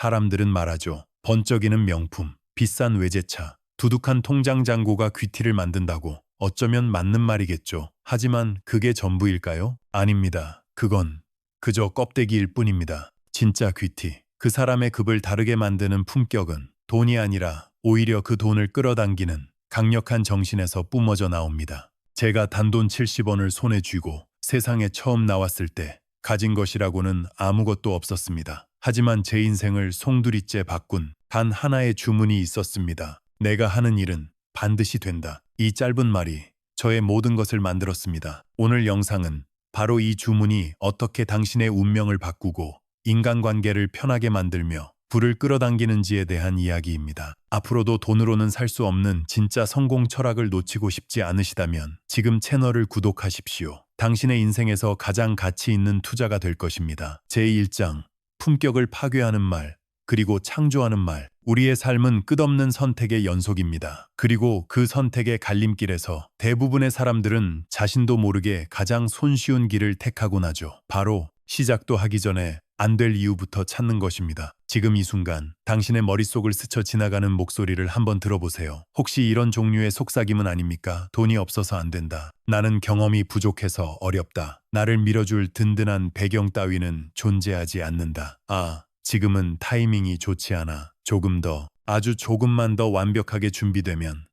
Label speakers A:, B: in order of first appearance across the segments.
A: 사람들은 말하죠. 번쩍이는 명품, 비싼 외제차, 두둑한 통장 잔고가 귀티를 만든다고. 어쩌면 맞는 말이겠죠. 하지만 그게 전부일까요? 아닙니다. 그건 그저 껍데기일 뿐입니다. 진짜 귀티, 그 사람의 급을 다르게 만드는 품격은 돈이 아니라 오히려 그 돈을 끌어당기는 강력한 정신에서 뿜어져 나옵니다. 제가 단돈 70원을 손에 쥐고 세상에 처음 나왔을 때 가진 것이라고는 아무것도 없었습니다. 하지만 제 인생을 송두리째 바꾼 단 하나의 주문이 있었습니다. 내가 하는 일은 반드시 된다. 이 짧은 말이 저의 모든 것을 만들었습니다. 오늘 영상은 바로 이 주문이 어떻게 당신의 운명을 바꾸고 인간관계를 편하게 만들며 부를 끌어당기는지에 대한 이야기입니다. 앞으로도 돈으로는 살 수 없는 진짜 성공 철학을 놓치고 싶지 않으시다면 지금 채널을 구독하십시오. 당신의 인생에서 가장 가치 있는 투자가 될 것입니다. 제1장, 품격을 파괴하는 말, 그리고 창조하는 말. 우리의 삶은 끝없는 선택의 연속입니다. 그리고 그 선택의 갈림길에서 대부분의 사람들은 자신도 모르게 가장 손쉬운 길을 택하곤 하죠. 바로 시작도 하기 전에 안 될 이유부터 찾는 것입니다. 지금 이 순간 당신의 머릿속을 스쳐 지나가는 목소리를 한번 들어보세요. 혹시 이런 종류의 속삭임은 아닙니까? 돈이 없어서 안 된다. 나는 경험이 부족해서 어렵다. 나를 밀어줄 든든한 배경 따위는 존재하지 않는다. 아, 지금은 타이밍이 좋지 않아. 조금 더, 아주 조금만 더 완벽하게 준비되면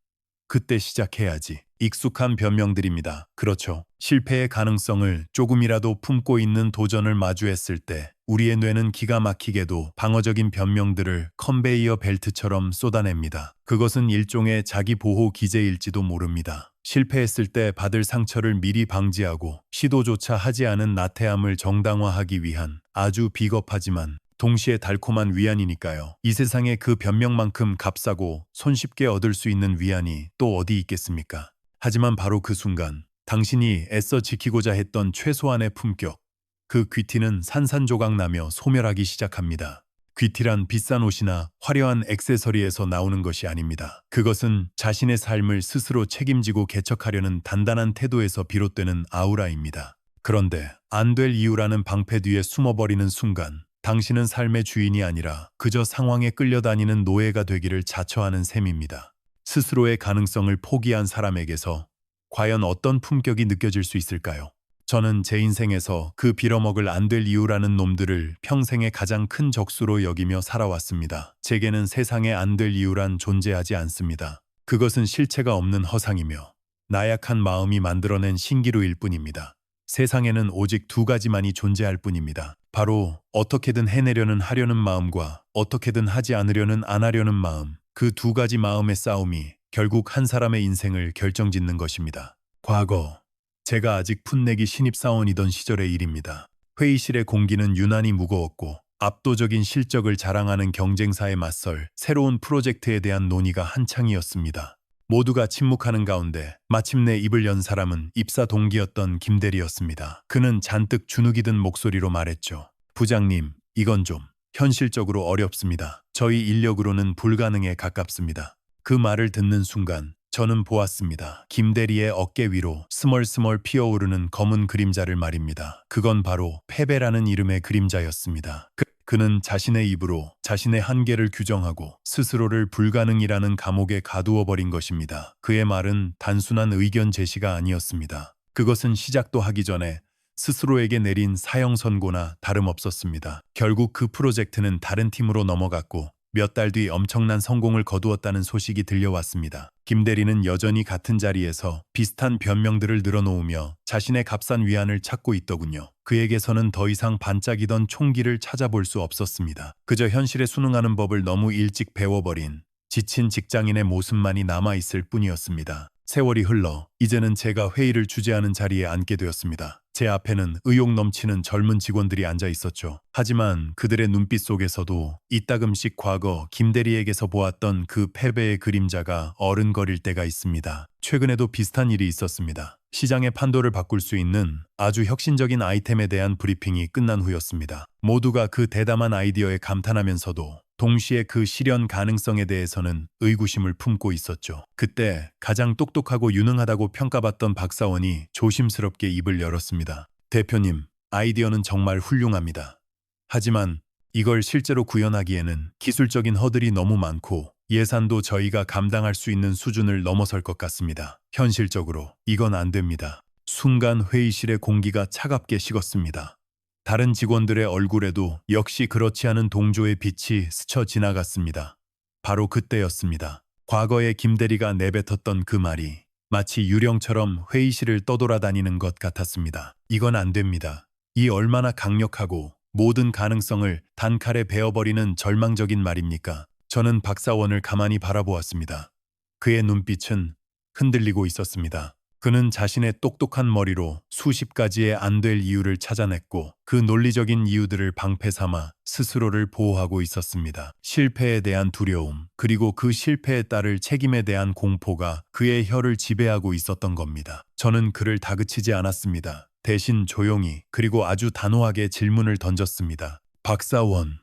A: 그때 시작해야지. 익숙한 변명들입니다. 그렇죠. 실패의 가능성을 조금이라도 품고 있는 도전을 마주했을 때 우리의 뇌는 기가 막히게도 방어적인 변명들을 컨베이어 벨트처럼 쏟아냅니다. 그것은 일종의 자기 보호 기제일지도 모릅니다. 실패했을 때 받을 상처를 미리 방지하고 시도조차 하지 않은 나태함을 정당화하기 위한 아주 비겁하지만 동시에 달콤한 위안이니까요. 이 세상에 그 변명만큼 값싸고 손쉽게 얻을 수 있는 위안이 또 어디 있겠습니까? 하지만 바로 그 순간 당신이 애써 지키고자 했던 최소한의 품격, 그 귀티는 산산조각 나며 소멸하기 시작합니다. 귀티란 비싼 옷이나 화려한 액세서리에서 나오는 것이 아닙니다. 그것은 자신의 삶을 스스로 책임지고 개척하려는 단단한 태도에서 비롯되는 아우라입니다. 그런데 안 될 이유라는 방패 뒤에 숨어버리는 순간 당신은 삶의 주인이 아니라 그저 상황에 끌려다니는 노예가 되기를 자처하는 셈입니다. 스스로의 가능성을 포기한 사람에게서 과연 어떤 품격이 느껴질 수 있을까요? 저는 제 인생에서 그 빌어먹을 안 될 이유라는 놈들을 평생의 가장 큰 적수로 여기며 살아왔습니다. 제게는 세상에 안 될 이유란 존재하지 않습니다. 그것은 실체가 없는 허상이며 나약한 마음이 만들어낸 신기루일 뿐입니다. 세상에는 오직 두 가지만이 존재할 뿐입니다. 바로 어떻게든 해내려는 하려는 마음과 어떻게든 하지 않으려는 안 하려는 마음. 그 두 가지 마음의 싸움이 결국 한 사람의 인생을 결정짓는 것입니다. 과거, 제가 아직 풋내기 신입사원이던 시절의 일입니다. 회의실의 공기는 유난히 무거웠고 압도적인 실적을 자랑하는 경쟁사에 맞설 새로운 프로젝트에 대한 논의가 한창이었습니다. 모두가 침묵하는 가운데 마침내 입을 연 사람은 입사 동기였던 김대리였습니다. 그는 잔뜩 주눅이 든 목소리로 말했죠. 부장님, 이건 좀 현실적으로 어렵습니다. 저희 인력으로는 불가능에 가깝습니다. 그 말을 듣는 순간 저는 보았습니다. 김대리의 어깨 위로 스멀스멀 피어오르는 검은 그림자를 말입니다. 그건 바로 패배라는 이름의 그림자였습니다. 그는 자신의 입으로 자신의 한계를 규정하고 스스로를 불가능이라는 감옥에 가두어버린 것입니다. 그의 말은 단순한 의견 제시가 아니었습니다. 그것은 시작도 하기 전에 스스로에게 내린 사형 선고나 다름없었습니다. 결국 그 프로젝트는 다른 팀으로 넘어갔고 몇 달 뒤 엄청난 성공을 거두었다는 소식이 들려왔습니다. 김대리는 여전히 같은 자리에서 비슷한 변명들을 늘어놓으며 자신의 값싼 위안을 찾고 있더군요. 그에게서는 더 이상 반짝이던 총기를 찾아볼 수 없었습니다. 그저 현실에 순응하는 법을 너무 일찍 배워버린 지친 직장인의 모습만이 남아있을 뿐이었습니다. 세월이 흘러 이제는 제가 회의를 주재하는 자리에 앉게 되었습니다. 제 앞에는 의욕 넘치는 젊은 직원들이 앉아 있었죠. 하지만 그들의 눈빛 속에서도 이따금씩 과거 김대리에게서 보았던 그 패배의 그림자가 어른거릴 때가 있습니다. 최근에도 비슷한 일이 있었습니다. 시장의 판도를 바꿀 수 있는 아주 혁신적인 아이템에 대한 브리핑이 끝난 후였습니다. 모두가 그 대담한 아이디어에 감탄하면서도 동시에 그 실현 가능성에 대해서는 의구심을 품고 있었죠. 그때 가장 똑똑하고 유능하다고 평가받던 박사원이 조심스럽게 입을 열었습니다. 대표님, 아이디어는 정말 훌륭합니다. 하지만 이걸 실제로 구현하기에는 기술적인 허들이 너무 많고 예산도 저희가 감당할 수 있는 수준을 넘어설 것 같습니다. 현실적으로 이건 안 됩니다. 순간 회의실의 공기가 차갑게 식었습니다. 다른 직원들의 얼굴에도 역시 그렇지 않은 동조의 빛이 스쳐 지나갔습니다. 바로 그때였습니다. 과거에 김 대리가 내뱉었던 그 말이 마치 유령처럼 회의실을 떠돌아다니는 것 같았습니다. 이건 안 됩니다. 이 얼마나 강력하고 모든 가능성을 단칼에 베어버리는 절망적인 말입니까? 저는 박사원을 가만히 바라보았습니다. 그의 눈빛은 흔들리고 있었습니다. 그는 자신의 똑똑한 머리로 수십 가지의 안 될 이유를 찾아냈고 그 논리적인 이유들을 방패 삼아 스스로를 보호하고 있었습니다. 실패에 대한 두려움, 그리고 그 실패에 따를 책임에 대한 공포가 그의 혀를 지배하고 있었던 겁니다. 저는 그를 다그치지 않았습니다. 대신 조용히 그리고 아주 단호하게 질문을 던졌습니다. 박사원,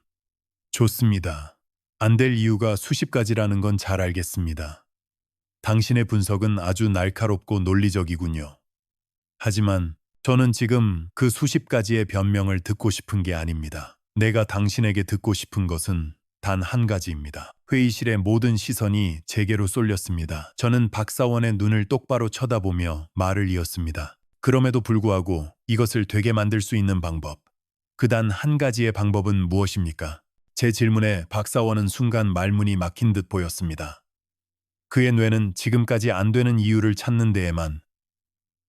A: 좋습니다. 안 될 이유가 수십 가지라는 건 잘 알겠습니다. 당신의 분석은 아주 날카롭고 논리적이군요. 하지만 저는 지금 그 수십 가지의 변명을 듣고 싶은 게 아닙니다. 내가 당신에게 듣고 싶은 것은 단 한 가지입니다. 회의실의 모든 시선이 제게로 쏠렸습니다. 저는 박사원의 눈을 똑바로 쳐다보며 말을 이었습니다. 그럼에도 불구하고 이것을 되게 만들 수 있는 방법, 그 단 한 가지의 방법은 무엇입니까? 제 질문에 박사원은 순간 말문이 막힌 듯 보였습니다. 그의 뇌는 지금까지 안 되는 이유를 찾는 데에만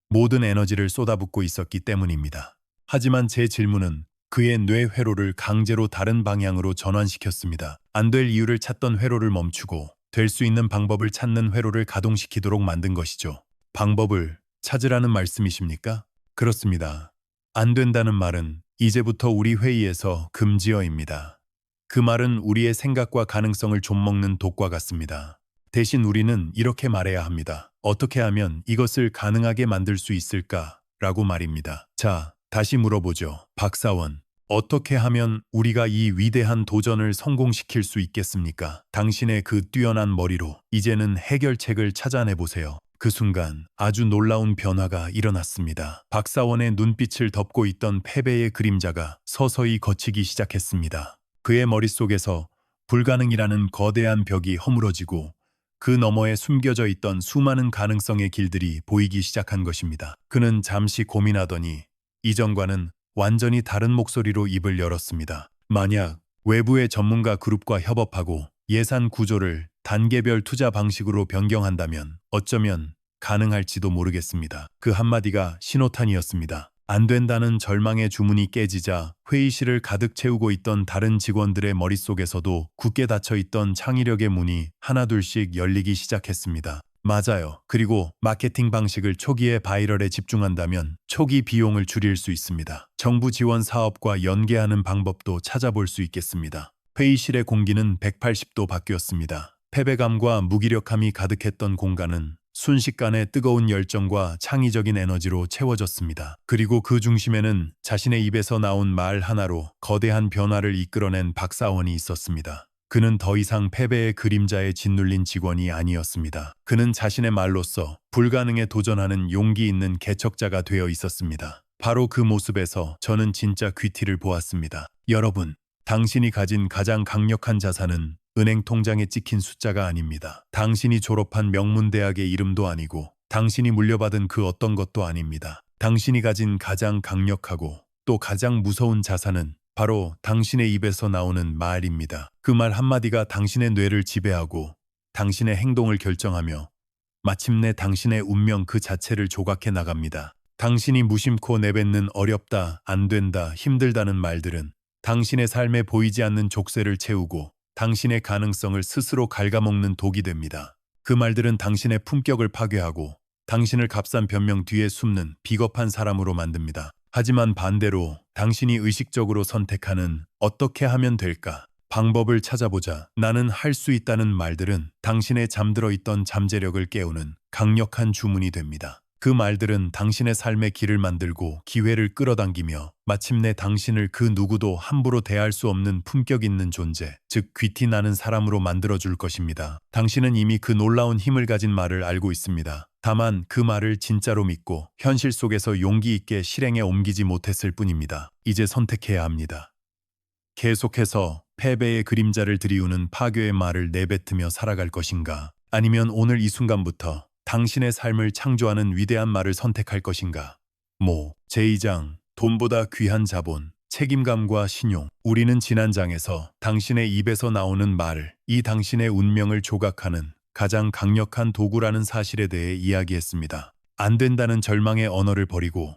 A: 모든 에너지를 쏟아붓고 있었기 때문입니다. 하지만 제 질문은 그의 뇌 회로를 강제로 다른 방향으로 전환시켰습니다. 안 될 이유를 찾던 회로를 멈추고 될 수 있는 방법을 찾는 회로를 가동시키도록 만든 것이죠. 방법을 찾으라는 말씀이십니까? 그렇습니다. 안 된다는 말은 이제부터 우리 회의에서 금지어입니다. 그 말은 우리의 생각과 가능성을 좀먹는 독과 같습니다. 대신 우리는 이렇게 말해야 합니다. 어떻게 하면 이것을 가능하게 만들 수 있을까? 라고 말입니다. 자, 다시 물어보죠. 박사원, 어떻게 하면 우리가 이 위대한 도전을 성공시킬 수 있겠습니까? 당신의 그 뛰어난 머리로 이제는 해결책을 찾아내보세요. 그 순간 아주 놀라운 변화가 일어났습니다. 박사원의 눈빛을 덮고 있던 패배의 그림자가 서서히 걷히기 시작했습니다. 그의 머릿속에서 불가능이라는 거대한 벽이 허물어지고 그 너머에 숨겨져 있던 수많은 가능성의 길들이 보이기 시작한 것입니다. 그는 잠시 고민하더니 이전과는 완전히 다른 목소리로 입을 열었습니다. 만약 외부의 전문가 그룹과 협업하고 예산 구조를 단계별 투자 방식으로 변경한다면 어쩌면 가능할지도 모르겠습니다. 그 한마디가 신호탄이었습니다. 안 된다는 절망의 주문이 깨지자 회의실을 가득 채우고 있던 다른 직원들의 머릿속에서도 굳게 닫혀있던 창의력의 문이 하나둘씩 열리기 시작했습니다. 맞아요. 그리고 마케팅 방식을 초기에 바이럴에 집중한다면 초기 비용을 줄일 수 있습니다. 정부 지원 사업과 연계하는 방법도 찾아볼 수 있겠습니다. 회의실의 공기는 180도 바뀌었습니다. 패배감과 무기력함이 가득했던 공간은 순식간에 뜨거운 열정과 창의적인 에너지로 채워졌습니다. 그리고 그 중심에는 자신의 입에서 나온 말 하나로 거대한 변화를 이끌어낸 박사원이 있었습니다. 그는 더 이상 패배의 그림자에 짓눌린 직원이 아니었습니다. 그는 자신의 말로써 불가능에 도전하는 용기 있는 개척자가 되어 있었습니다. 바로 그 모습에서 저는 진짜 귀티를 보았습니다. 여러분, 당신이 가진 가장 강력한 자산은 은행 통장에 찍힌 숫자가 아닙니다. 당신이 졸업한 명문대학의 이름도 아니고 당신이 물려받은 그 어떤 것도 아닙니다. 당신이 가진 가장 강력하고 또 가장 무서운 자산은 바로 당신의 입에서 나오는 말입니다. 그 말 한마디가 당신의 뇌를 지배하고 당신의 행동을 결정하며 마침내 당신의 운명 그 자체를 조각해 나갑니다. 당신이 무심코 내뱉는 어렵다, 안 된다, 힘들다는 말들은 당신의 삶에 보이지 않는 족쇄를 채우고 당신의 가능성을 스스로 갉아먹는 독이 됩니다. 그 말들은 당신의 품격을 파괴하고 당신을 값싼 변명 뒤에 숨는 비겁한 사람으로 만듭니다. 하지만 반대로 당신이 의식적으로 선택하는 어떻게 하면 될까? 방법을 찾아보자. 나는 할 수 있다는 말들은 당신의 잠들어 있던 잠재력을 깨우는 강력한 주문이 됩니다. 그 말들은 당신의 삶의 길을 만들고 기회를 끌어당기며 마침내 당신을 그 누구도 함부로 대할 수 없는 품격 있는 존재, 즉 귀티 나는 사람으로 만들어줄 것입니다. 당신은 이미 그 놀라운 힘을 가진 말을 알고 있습니다. 다만 그 말을 진짜로 믿고 현실 속에서 용기 있게 실행에 옮기지 못했을 뿐입니다. 이제 선택해야 합니다. 계속해서 패배의 그림자를 드리우는 파괴의 말을 내뱉으며 살아갈 것인가? 아니면 오늘 이 순간부터 당신의 삶을 창조하는 위대한 말을 선택할 것인가? 제2장, 돈보다 귀한 자본, 책임감과 신용. 우리는 지난 장에서 당신의 입에서 나오는 말, 이 당신의 운명을 조각하는 가장 강력한 도구라는 사실에 대해 이야기했습니다. 안 된다는 절망의 언어를 버리고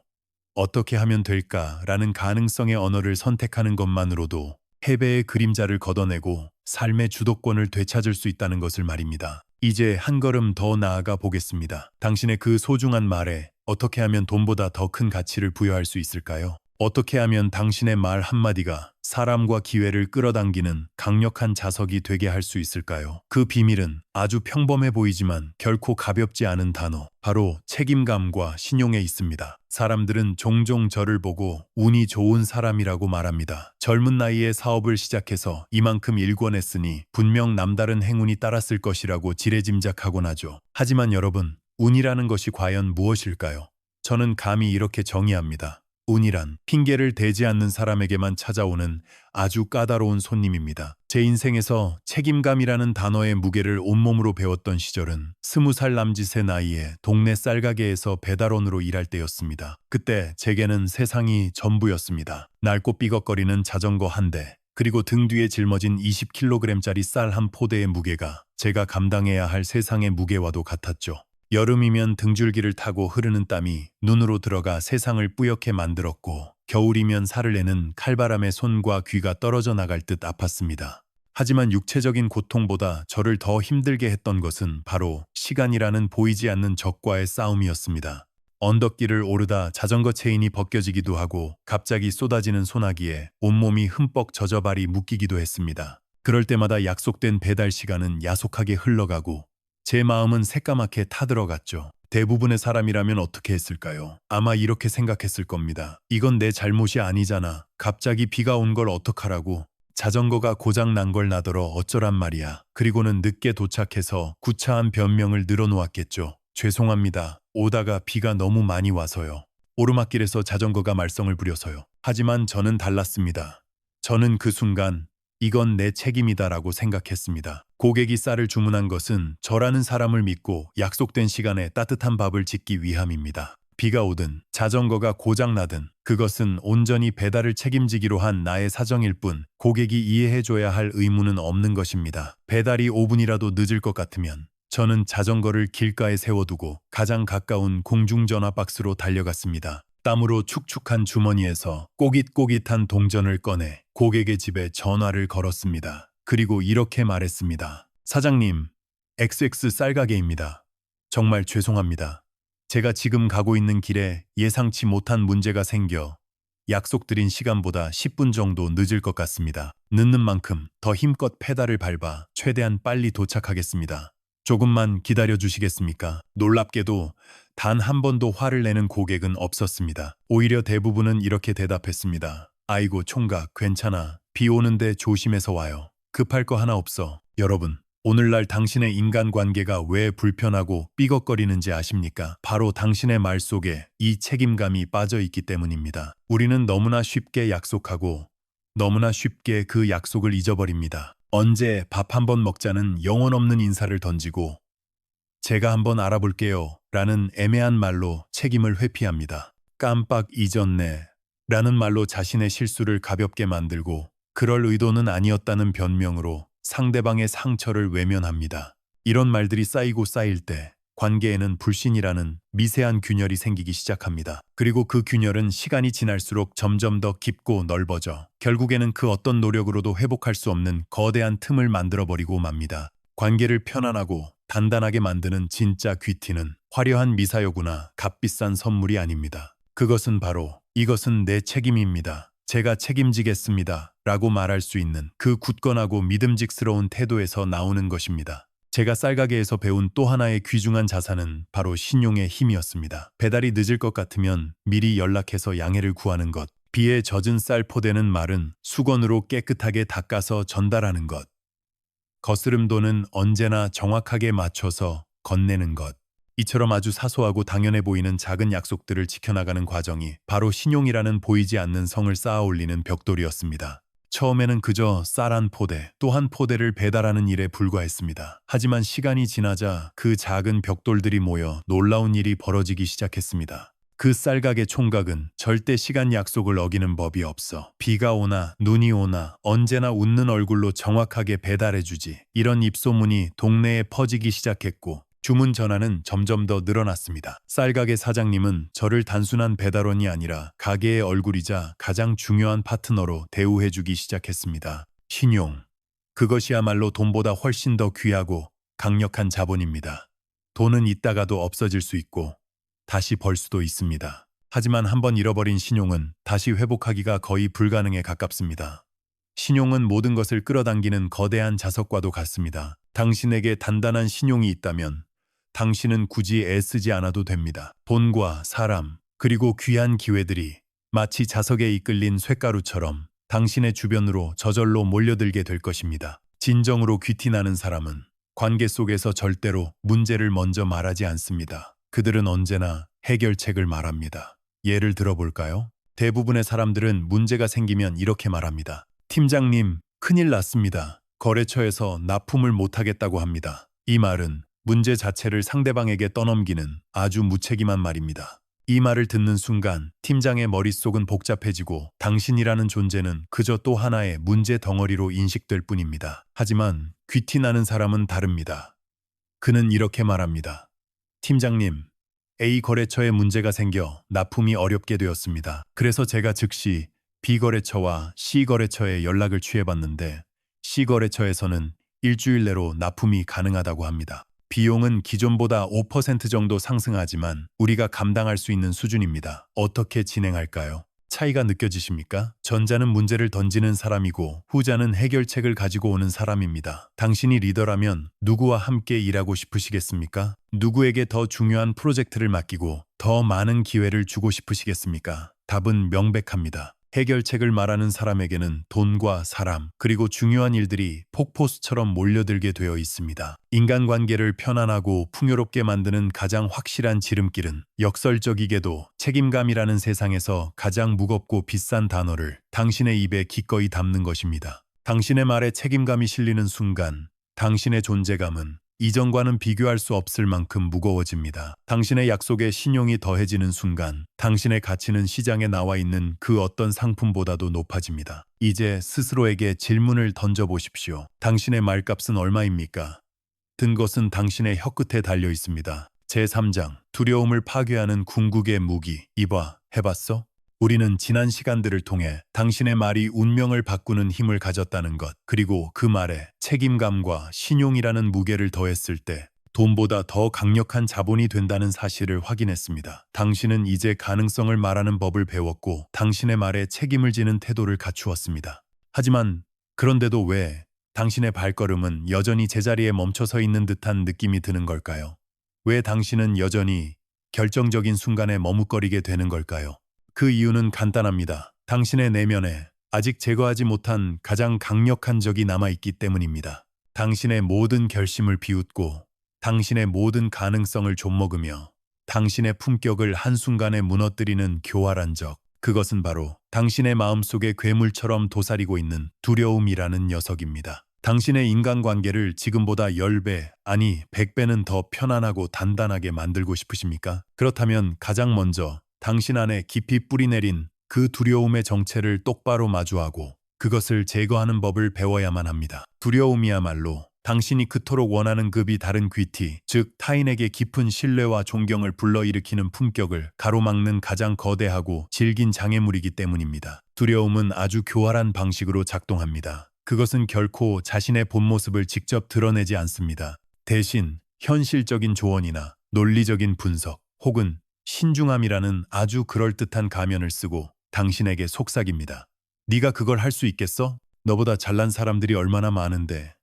A: 어떻게 하면 될까라는 가능성의 언어를 선택하는 것만으로도 패배의 그림자를 걷어내고 삶의 주도권을 되찾을 수 있다는 것을 말입니다. 이제 한 걸음 더 나아가 보겠습니다. 당신의 그 소중한 말에 어떻게 하면 돈보다 더 큰 가치를 부여할 수 있을까요? 어떻게 하면 당신의 말 한마디가 사람과 기회를 끌어당기는 강력한 자석이 되게 할 수 있을까요? 그 비밀은 아주 평범해 보이지만 결코 가볍지 않은 단어, 바로 책임감과 신용에 있습니다. 사람들은 종종 저를 보고 운이 좋은 사람이라고 말합니다. 젊은 나이에 사업을 시작해서 이만큼 일궈냈으니 분명 남다른 행운이 따랐을 것이라고 지레짐작하곤 하죠. 하지만 여러분, 운이라는 것이 과연 무엇일까요? 저는 감히 이렇게 정의합니다. 운이란 핑계를 대지 않는 사람에게만 찾아오는 아주 까다로운 손님입니다. 제 인생에서 책임감이라는 단어의 무게를 온몸으로 배웠던 시절은 20살 남짓의 나이에 동네 쌀가게에서 배달원으로 일할 때였습니다. 그때 제게는 세상이 전부였습니다. 낡고 삐걱거리는 자전거 한 대, 그리고 등 뒤에 짊어진 20kg짜리 쌀 한 포대의 무게가 제가 감당해야 할 세상의 무게와도 같았죠. 여름이면 등줄기를 타고 흐르는 땀이 눈으로 들어가 세상을 뿌옇게 만들었고, 겨울이면 살을 내는 칼바람에 손과 귀가 떨어져 나갈 듯 아팠습니다. 하지만 육체적인 고통보다 저를 더 힘들게 했던 것은 바로 시간이라는 보이지 않는 적과의 싸움이었습니다. 언덕길을 오르다 자전거 체인이 벗겨지기도 하고 갑자기 쏟아지는 소나기에 온몸이 흠뻑 젖어 발이 묶이기도 했습니다. 그럴 때마다 약속된 배달 시간은 야속하게 흘러가고 제 마음은 새까맣게 타들어갔죠. 대부분의 사람이라면 어떻게 했을까요? 아마 이렇게 생각했을 겁니다. 이건 내 잘못이 아니잖아. 갑자기 비가 온 걸 어떡하라고. 자전거가 고장 난 걸 나더러 어쩌란 말이야. 그리고는 늦게 도착해서 구차한 변명을 늘어놓았겠죠. 죄송합니다. 오다가 비가 너무 많이 와서요. 오르막길에서 자전거가 말썽을 부려서요. 하지만 저는 달랐습니다. 저는 그 순간 이건 내 책임이다라고 생각했습니다. 고객이 쌀을 주문한 것은 저라는 사람을 믿고 약속된 시간에 따뜻한 밥을 짓기 위함입니다. 비가 오든 자전거가 고장나든 그것은 온전히 배달을 책임지기로 한 나의 사정일 뿐 고객이 이해해줘야 할 의무는 없는 것입니다. 배달이 5분이라도 늦을 것 같으면 저는 자전거를 길가에 세워두고 가장 가까운 공중전화 박스로 달려갔습니다. 땀으로 축축한 주머니에서 꼬깃꼬깃한 동전을 꺼내 고객의 집에 전화를 걸었습니다. 그리고 이렇게 말했습니다. 사장님, XX 쌀가게입니다. 정말 죄송합니다. 제가 지금 가고 있는 길에 예상치 못한 문제가 생겨 약속드린 시간보다 10분 정도 늦을 것 같습니다. 늦는 만큼 더 힘껏 페달을 밟아 최대한 빨리 도착하겠습니다. 조금만 기다려 주시겠습니까? 놀랍게도 단 한 번도 화를 내는 고객은 없었습니다. 오히려 대부분은 이렇게 대답했습니다. 아이고 총각 괜찮아. 비 오는데 조심해서 와요. 급할 거 하나 없어. 여러분, 오늘날 당신의 인간관계가 왜 불편하고 삐걱거리는지 아십니까? 바로 당신의 말 속에 이 책임감이 빠져 있기 때문입니다. 우리는 너무나 쉽게 약속하고 너무나 쉽게 그 약속을 잊어버립니다. 언제 밥 한번 먹자는 영혼 없는 인사를 던지고 제가 한번 알아볼게요 라는 애매한 말로 책임을 회피합니다. 깜빡 잊었네 라는 말로 자신의 실수를 가볍게 만들고 그럴 의도는 아니었다는 변명으로 상대방의 상처를 외면합니다. 이런 말들이 쌓이고 쌓일 때 관계에는 불신이라는 미세한 균열이 생기기 시작합니다. 그리고 그 균열은 시간이 지날수록 점점 더 깊고 넓어져 결국에는 그 어떤 노력으로도 회복할 수 없는 거대한 틈을 만들어버리고 맙니다. 관계를 편안하고 단단하게 만드는 진짜 귀티는 화려한 미사여구나 값비싼 선물이 아닙니다. 그것은 바로 이것은 내 책임입니다. 제가 책임지겠습니다. 라고 말할 수 있는 그 굳건하고 믿음직스러운 태도에서 나오는 것입니다. 제가 쌀가게에서 배운 또 하나의 귀중한 자산은 바로 신용의 힘이었습니다. 배달이 늦을 것 같으면 미리 연락해서 양해를 구하는 것, 비에 젖은 쌀 포대는 말은 수건으로 깨끗하게 닦아서 전달하는 것, 거스름돈은 언제나 정확하게 맞춰서 건네는 것. 이처럼 아주 사소하고 당연해 보이는 작은 약속들을 지켜나가는 과정이 바로 신용이라는 보이지 않는 성을 쌓아 올리는 벽돌이었습니다. 처음에는 그저 쌀 한 포대, 또 한 포대를 배달하는 일에 불과했습니다. 하지만 시간이 지나자 그 작은 벽돌들이 모여 놀라운 일이 벌어지기 시작했습니다. 그 쌀가게 총각은 절대 시간 약속을 어기는 법이 없어 비가 오나 눈이 오나 언제나 웃는 얼굴로 정확하게 배달해주지. 이런 입소문이 동네에 퍼지기 시작했고 주문 전화는 점점 더 늘어났습니다. 쌀가게 사장님은 저를 단순한 배달원이 아니라 가게의 얼굴이자 가장 중요한 파트너로 대우해주기 시작했습니다. 신용. 그것이야말로 돈보다 훨씬 더 귀하고 강력한 자본입니다. 돈은 있다가도 없어질 수 있고 다시 벌 수도 있습니다. 하지만 한번 잃어버린 신용은 다시 회복하기가 거의 불가능에 가깝습니다. 신용은 모든 것을 끌어당기는 거대한 자석과도 같습니다. 당신에게 단단한 신용이 있다면 당신은 굳이 애쓰지 않아도 됩니다. 돈과 사람, 그리고 귀한 기회들이 마치 자석에 이끌린 쇳가루처럼 당신의 주변으로 저절로 몰려들게 될 것입니다. 진정으로 귀티나는 사람은 관계 속에서 절대로 문제를 먼저 말하지 않습니다. 그들은 언제나 해결책을 말합니다. 예를 들어볼까요? 대부분의 사람들은 문제가 생기면 이렇게 말합니다. 팀장님, 큰일 났습니다. 거래처에서 납품을 못하겠다고 합니다. 이 말은 문제 자체를 상대방에게 떠넘기는 아주 무책임한 말입니다. 이 말을 듣는 순간 팀장의 머릿속은 복잡해지고 당신이라는 존재는 그저 또 하나의 문제 덩어리로 인식될 뿐입니다. 하지만 귀티나는 사람은 다릅니다. 그는 이렇게 말합니다. 팀장님, A 거래처에 문제가 생겨 납품이 어렵게 되었습니다. 그래서 제가 즉시 B 거래처와 C 거래처에 연락을 취해봤는데 C 거래처에서는 일주일 내로 납품이 가능하다고 합니다. 비용은 기존보다 5% 정도 상승하지만 우리가 감당할 수 있는 수준입니다. 어떻게 진행할까요? 차이가 느껴지십니까? 전자는 문제를 던지는 사람이고 후자는 해결책을 가지고 오는 사람입니다. 당신이 리더라면 누구와 함께 일하고 싶으시겠습니까? 누구에게 더 중요한 프로젝트를 맡기고 더 많은 기회를 주고 싶으시겠습니까? 답은 명백합니다. 해결책을 말하는 사람에게는 돈과 사람, 그리고 중요한 일들이 폭포수처럼 몰려들게 되어 있습니다. 인간관계를 편안하고 풍요롭게 만드는 가장 확실한 지름길은 역설적이게도 책임감이라는 세상에서 가장 무겁고 비싼 단어를 당신의 입에 기꺼이 담는 것입니다. 당신의 말에 책임감이 실리는 순간 당신의 존재감은 이전과는 비교할 수 없을 만큼 무거워집니다. 당신의 약속에 신용이 더해지는 순간 당신의 가치는 시장에 나와 있는 그 어떤 상품보다도 높아집니다. 이제 스스로에게 질문을 던져보십시오. 당신의 말값은 얼마입니까? 든 것은 당신의 혀끝에 달려 있습니다. 제3장, 두려움을 파괴하는 궁극의 무기. 이봐, 해봤어? 우리는 지난 시간들을 통해 당신의 말이 운명을 바꾸는 힘을 가졌다는 것, 그리고 그 말에 책임감과 신용이라는 무게를 더했을 때 돈보다 더 강력한 자본이 된다는 사실을 확인했습니다. 당신은 이제 가능성을 말하는 법을 배웠고 당신의 말에 책임을 지는 태도를 갖추었습니다. 하지만 그런데도 왜 당신의 발걸음은 여전히 제자리에 멈춰서 있는 듯한 느낌이 드는 걸까요? 왜 당신은 여전히 결정적인 순간에 머뭇거리게 되는 걸까요? 그 이유는 간단합니다. 당신의 내면에 아직 제거하지 못한 가장 강력한 적이 남아있기 때문입니다. 당신의 모든 결심을 비웃고 당신의 모든 가능성을 좀먹으며 당신의 품격을 한순간에 무너뜨리는 교활한 적. 그것은 바로 당신의 마음속에 괴물처럼 도사리고 있는 두려움이라는 녀석입니다. 당신의 인간관계를 지금보다 10배, 아니 100배는 더 편안하고 단단하게 만들고 싶으십니까? 그렇다면 가장 먼저 당신 안에 깊이 뿌리내린 그 두려움의 정체를 똑바로 마주하고 그것을 제거하는 법을 배워야만 합니다. 두려움이야말로 당신이 그토록 원하는 급이 다른 귀티, 즉 타인에게 깊은 신뢰와 존경을 불러일으키는 품격을 가로막는 가장 거대하고 질긴 장애물이기 때문입니다. 두려움은 아주 교활한 방식으로 작동합니다. 그것은 결코 자신의 본 모습을 직접 드러내지 않습니다. 대신 현실적인 조언이나 논리적인 분석 혹은 신중함이라는 아주 그럴듯한 가면을 쓰고 당신에게 속삭입니다. 네가 그걸 할 수 있겠어? 너보다 잘난 사람들이 얼마나 많은데.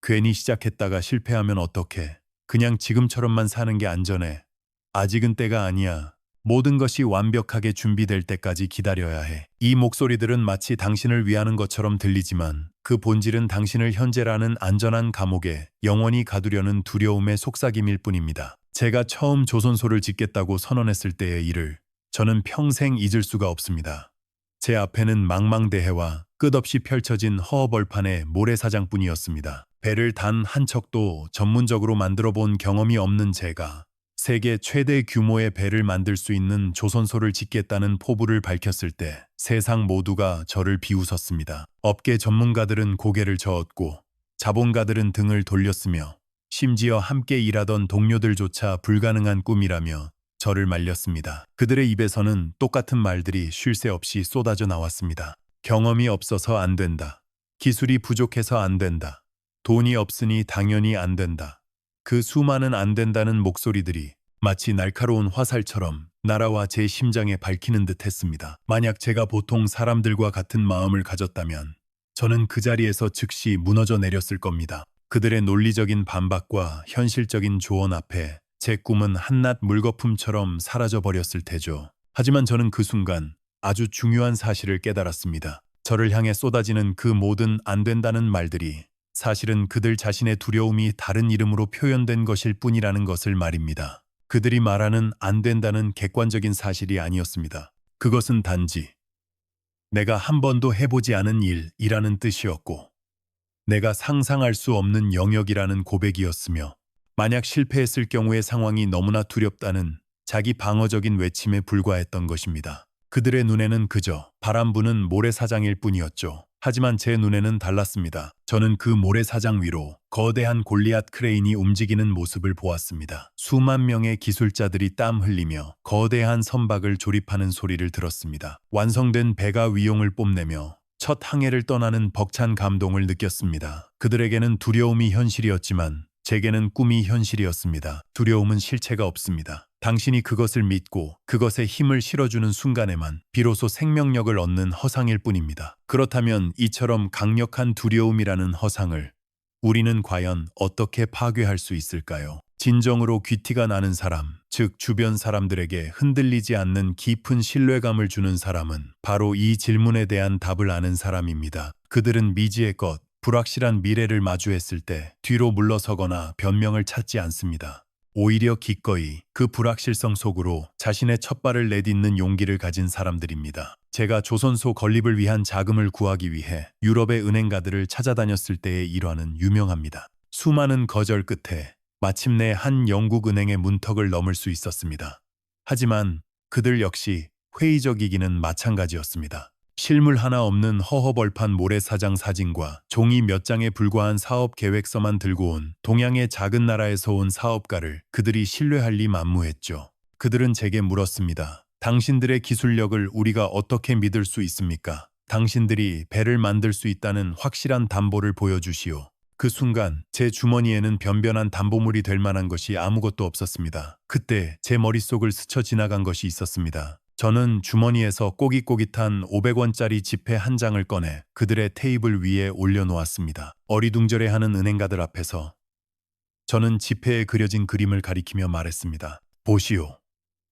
A: 괜히 시작했다가 실패하면 어떡해. 그냥 지금처럼만 사는 게 안전해. 아직은 때가 아니야. 모든 것이 완벽하게 준비될 때까지 기다려야 해. 이 목소리들은 마치 당신을 위하는 것처럼 들리지만 그 본질은 당신을 현재라는 안전한 감옥에 영원히 가두려는 두려움의 속삭임일 뿐입니다. 제가 처음 조선소를 짓겠다고 선언했을 때의 일을 저는 평생 잊을 수가 없습니다. 제 앞에는 망망대해와 끝없이 펼쳐진 허허벌판의 모래사장뿐이었습니다. 배를 단 한 척도 전문적으로 만들어 본 경험이 없는 제가 세계 최대 규모의 배를 만들 수 있는 조선소를 짓겠다는 포부를 밝혔을 때 세상 모두가 저를 비웃었습니다. 업계 전문가들은 고개를 저었고 자본가들은 등을 돌렸으며 심지어 함께 일하던 동료들조차 불가능한 꿈이라며 저를 말렸습니다. 그들의 입에서는 똑같은 말들이 쉴 새 없이 쏟아져 나왔습니다. 경험이 없어서 안 된다. 기술이 부족해서 안 된다. 돈이 없으니 당연히 안 된다. 그 수많은 안 된다는 목소리들이 마치 날카로운 화살처럼 날아와 제 심장에 밝히는 듯 했습니다. 만약 제가 보통 사람들과 같은 마음을 가졌다면 저는 그 자리에서 즉시 무너져 내렸을 겁니다. 그들의 논리적인 반박과 현실적인 조언 앞에 제 꿈은 한낱 물거품처럼 사라져 버렸을 테죠. 하지만 저는 그 순간 아주 중요한 사실을 깨달았습니다. 저를 향해 쏟아지는 그 모든 안 된다는 말들이 사실은 그들 자신의 두려움이 다른 이름으로 표현된 것일 뿐이라는 것을 말입니다. 그들이 말하는 안 된다는 객관적인 사실이 아니었습니다. 그것은 단지 내가 한 번도 해보지 않은 일이라는 뜻이었고 내가 상상할 수 없는 영역이라는 고백이었으며 만약 실패했을 경우의 상황이 너무나 두렵다는 자기 방어적인 외침에 불과했던 것입니다. 그들의 눈에는 그저 바람 부는 모래사장일 뿐이었죠. 하지만 제 눈에는 달랐습니다. 저는 그 모래사장 위로 거대한 골리앗 크레인이 움직이는 모습을 보았습니다. 수만 명의 기술자들이 땀 흘리며 거대한 선박을 조립하는 소리를 들었습니다. 완성된 배가 위용을 뽐내며 첫 항해를 떠나는 벅찬 감동을 느꼈습니다. 그들에게는 두려움이 현실이었지만 제게는 꿈이 현실이었습니다. 두려움은 실체가 없습니다. 당신이 그것을 믿고 그것에 힘을 실어주는 순간에만 비로소 생명력을 얻는 허상일 뿐입니다. 그렇다면 이처럼 강력한 두려움이라는 허상을 우리는 과연 어떻게 파괴할 수 있을까요? 진정으로 귀티가 나는 사람, 즉 주변 사람들에게 흔들리지 않는 깊은 신뢰감을 주는 사람은 바로 이 질문에 대한 답을 아는 사람입니다. 그들은 미지의 것, 불확실한 미래를 마주했을 때 뒤로 물러서거나 변명을 찾지 않습니다. 오히려 기꺼이 그 불확실성 속으로 자신의 첫발을 내딛는 용기를 가진 사람들입니다. 제가 조선소 건립을 위한 자금을 구하기 위해 유럽의 은행가들을 찾아다녔을 때의 일화는 유명합니다. 수많은 거절 끝에 마침내 한 영국 은행의 문턱을 넘을 수 있었습니다. 하지만 그들 역시 회의적이기는 마찬가지였습니다. 실물 하나 없는 허허벌판 모래사장 사진과 종이 몇 장에 불과한 사업 계획서만 들고 온 동양의 작은 나라에서 온 사업가를 그들이 신뢰할 리 만무했죠. 그들은 제게 물었습니다. 당신들의 기술력을 우리가 어떻게 믿을 수 있습니까? 당신들이 배를 만들 수 있다는 확실한 담보를 보여주시오. 그 순간 제 주머니에는 변변한 담보물이 될 만한 것이 아무것도 없었습니다. 그때 제 머릿속을 스쳐 지나간 것이 있었습니다. 저는 주머니에서 꼬깃꼬깃한 500원짜리 지폐 한 장을 꺼내 그들의 테이블 위에 올려놓았습니다. 어리둥절해하는 은행가들 앞에서 저는 지폐에 그려진 그림을 가리키며 말했습니다. 보시오.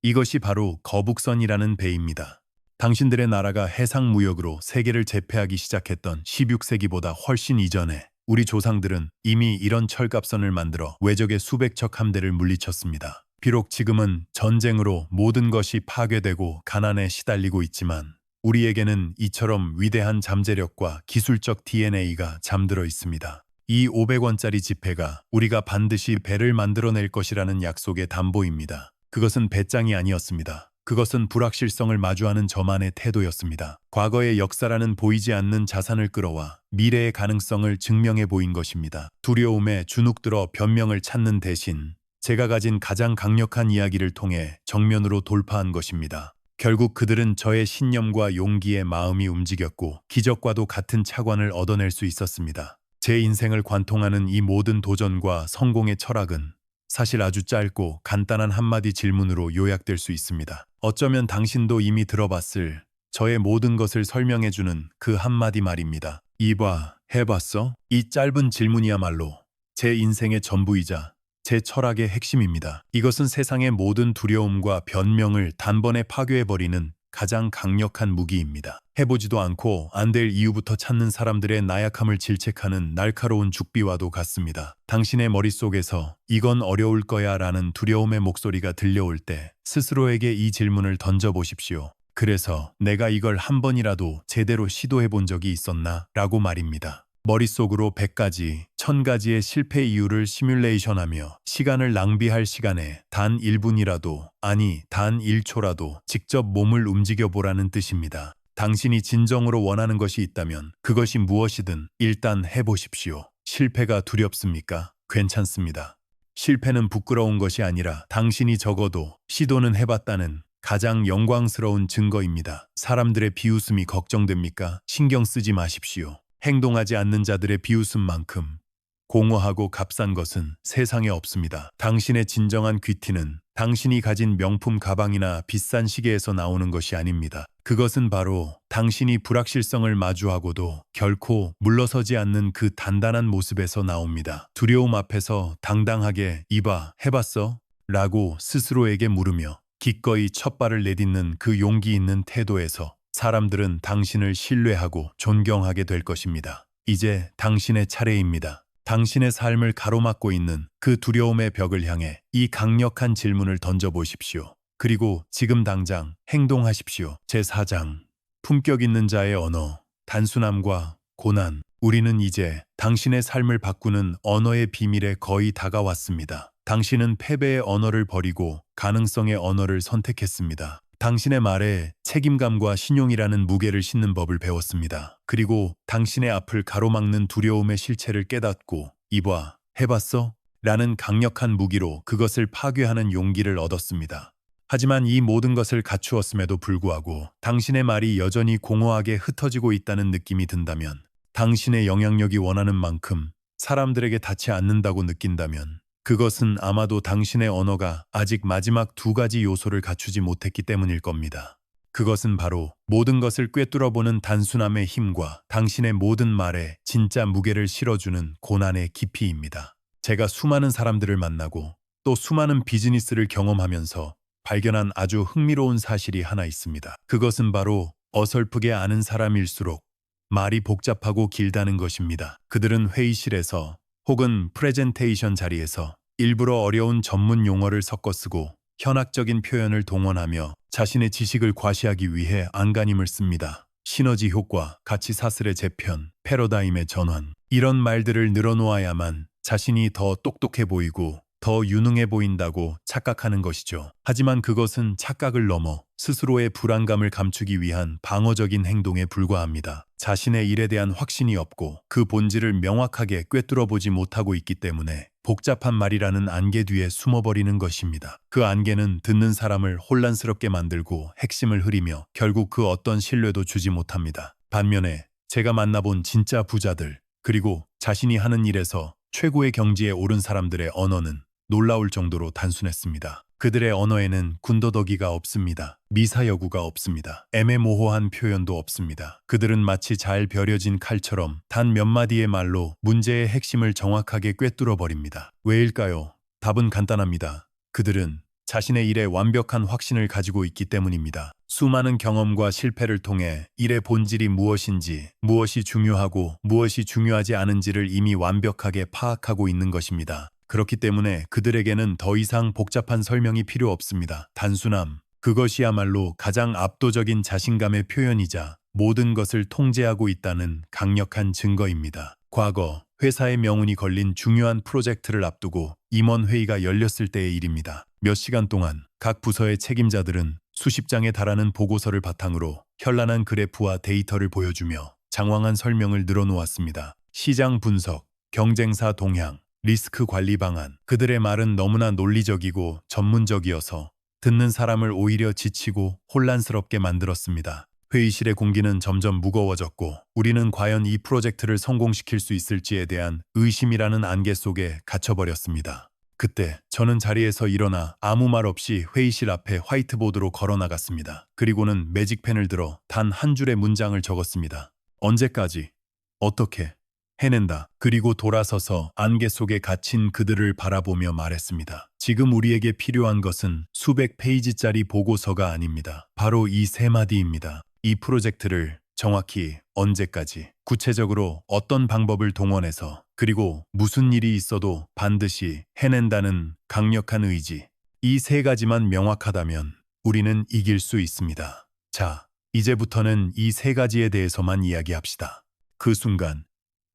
A: 이것이 바로 거북선이라는 배입니다. 당신들의 나라가 해상무역으로 세계를 제패하기 시작했던 16세기보다 훨씬 이전에 우리 조상들은 이미 이런 철갑선을 만들어 외적의 수백 척 함대를 물리쳤습니다. 비록 지금은 전쟁으로 모든 것이 파괴되고 가난에 시달리고 있지만 우리에게는 이처럼 위대한 잠재력과 기술적 DNA가 잠들어 있습니다. 이 500원짜리 지폐가 우리가 반드시 배를 만들어낼 것이라는 약속의 담보입니다. 그것은 배짱이 아니었습니다. 그것은 불확실성을 마주하는 저만의 태도였습니다. 과거의 역사라는 보이지 않는 자산을 끌어와 미래의 가능성을 증명해 보인 것입니다. 두려움에 주눅들어 변명을 찾는 대신 제가 가진 가장 강력한 이야기를 통해 정면으로 돌파한 것입니다. 결국 그들은 저의 신념과 용기에 마음이 움직였고 기적과도 같은 차관을 얻어낼 수 있었습니다. 제 인생을 관통하는 이 모든 도전과 성공의 철학은 사실 아주 짧고 간단한 한마디 질문으로 요약될 수 있습니다. 어쩌면 당신도 이미 들어봤을 저의 모든 것을 설명해주는 그 한마디 말입니다. 이봐, 해봤어? 이 짧은 질문이야말로 제 인생의 전부이자 제 철학의 핵심입니다. 이것은 세상의 모든 두려움과 변명을 단번에 파괴해버리는 가장 강력한 무기입니다. 해보지도 않고 안 될 이유부터 찾는 사람들의 나약함을 질책하는 날카로운 죽비와도 같습니다. 당신의 머릿속에서 이건 어려울 거야 라는 두려움의 목소리가 들려올 때 스스로에게 이 질문을 던져보십시오. 그래서 내가 이걸 한 번이라도 제대로 시도해 본 적이 있었나? 라고 말입니다. 머릿속으로 100가지, 1000가지의 실패 이유를 시뮬레이션하며 시간을 낭비할 시간에 단 1분이라도, 아니 단 1초라도 직접 몸을 움직여 보라는 뜻입니다. 당신이 진정으로 원하는 것이 있다면 그것이 무엇이든 일단 해보십시오. 실패가 두렵습니까? 괜찮습니다. 실패는 부끄러운 것이 아니라 당신이 적어도 시도는 해봤다는 가장 영광스러운 증거입니다. 사람들의 비웃음이 걱정됩니까? 신경 쓰지 마십시오. 행동하지 않는 자들의 비웃음만큼 공허하고 값싼 것은 세상에 없습니다. 당신의 진정한 귀티는 당신이 가진 명품 가방이나 비싼 시계에서 나오는 것이 아닙니다. 그것은 바로 당신이 불확실성을 마주하고도 결코 물러서지 않는 그 단단한 모습에서 나옵니다. 두려움 앞에서 당당하게 이봐, 해봤어? 라고 스스로에게 물으며 기꺼이 첫 발을 내딛는 그 용기 있는 태도에서 사람들은 당신을 신뢰하고 존경하게 될 것입니다. 이제 당신의 차례입니다. 당신의 삶을 가로막고 있는 그 두려움의 벽을 향해 이 강력한 질문을 던져보십시오. 그리고 지금 당장 행동하십시오. 제4장 품격 있는 자의 언어, 단순함과 고난. 우리는 이제 당신의 삶을 바꾸는 언어의 비밀에 거의 다가왔습니다. 당신은 패배의 언어를 버리고 가능성의 언어를 선택했습니다. 당신의 말에 책임감과 신용이라는 무게를 싣는 법을 배웠습니다. 그리고 당신의 앞을 가로막는 두려움의 실체를 깨닫고 이봐, 해봤어? 라는 강력한 무기로 그것을 파괴하는 용기를 얻었습니다. 하지만 이 모든 것을 갖추었음에도 불구하고 당신의 말이 여전히 공허하게 흩어지고 있다는 느낌이 든다면, 당신의 영향력이 원하는 만큼 사람들에게 닿지 않는다고 느낀다면 그것은 아마도 당신의 언어가 아직 마지막 2가지 요소를 갖추지 못했기 때문일 겁니다. 그것은 바로 모든 것을 꿰뚫어보는 단순함의 힘과 당신의 모든 말에 진짜 무게를 실어주는 고난의 깊이입니다. 제가 수많은 사람들을 만나고 또 수많은 비즈니스를 경험하면서 발견한 아주 흥미로운 사실이 하나 있습니다. 그것은 바로 어설프게 아는 사람일수록 말이 복잡하고 길다는 것입니다. 그들은 회의실에서 혹은 프레젠테이션 자리에서 일부러 어려운 전문 용어를 섞어 쓰고 현학적인 표현을 동원하며 자신의 지식을 과시하기 위해 안간힘을 씁니다. 시너지 효과, 가치 사슬의 재편, 패러다임의 전환. 이런 말들을 늘어놓아야만 자신이 더 똑똑해 보이고 더 유능해 보인다고 착각하는 것이죠. 하지만 그것은 착각을 넘어 스스로의 불안감을 감추기 위한 방어적인 행동에 불과합니다. 자신의 일에 대한 확신이 없고 그 본질을 명확하게 꿰뚫어보지 못하고 있기 때문에 복잡한 말이라는 안개 뒤에 숨어버리는 것입니다. 그 안개는 듣는 사람을 혼란스럽게 만들고 핵심을 흐리며 결국 그 어떤 신뢰도 주지 못합니다. 반면에 제가 만나본 진짜 부자들, 그리고 자신이 하는 일에서 최고의 경지에 오른 사람들의 언어는 놀라울 정도로 단순했습니다. 그들의 언어에는 군더더기가 없습니다. 미사여구가 없습니다. 애매모호한 표현도 없습니다. 그들은 마치 잘 벼려진 칼처럼 단 몇 마디의 말로 문제의 핵심을 정확하게 꿰뚫어 버립니다. 왜일까요? 답은 간단합니다. 그들은 자신의 일에 완벽한 확신을 가지고 있기 때문입니다. 수많은 경험과 실패를 통해 일의 본질이 무엇인지, 무엇이 중요하고 무엇이 중요하지 않은지를 이미 완벽하게 파악하고 있는 것입니다. 그렇기 때문에 그들에게는 더 이상 복잡한 설명이 필요 없습니다. 단순함, 그것이야말로 가장 압도적인 자신감의 표현이자 모든 것을 통제하고 있다는 강력한 증거입니다. 과거 회사의 명운이 걸린 중요한 프로젝트를 앞두고 임원회의가 열렸을 때의 일입니다. 몇 시간 동안 각 부서의 책임자들은 수십 장에 달하는 보고서를 바탕으로 현란한 그래프와 데이터를 보여주며 장황한 설명을 늘어놓았습니다. 시장 분석, 경쟁사 동향, 리스크 관리 방안. 그들의 말은 너무나 논리적이고 전문적이어서 듣는 사람을 오히려 지치고 혼란스럽게 만들었습니다. 회의실의 공기는 점점 무거워졌고 우리는 과연 이 프로젝트를 성공시킬 수 있을지에 대한 의심이라는 안개 속에 갇혀버렸습니다. 그때 저는 자리에서 일어나 아무 말 없이 회의실 앞에 화이트보드로 걸어 나갔습니다. 그리고는 매직펜을 들어 단 한 줄의 문장을 적었습니다. 언제까지? 어떻게? 해낸다. 그리고 돌아서서 안개 속에 갇힌 그들을 바라보며 말했습니다. 지금 우리에게 필요한 것은 수백 페이지짜리 보고서가 아닙니다. 바로 이 세 마디입니다. 이 프로젝트를 정확히 언제까지, 구체적으로 어떤 방법을 동원해서, 그리고 무슨 일이 있어도 반드시 해낸다는 강력한 의지. 이 세 가지만 명확하다면 우리는 이길 수 있습니다. 자, 이제부터는 이 세 가지에 대해서만 이야기합시다. 그 순간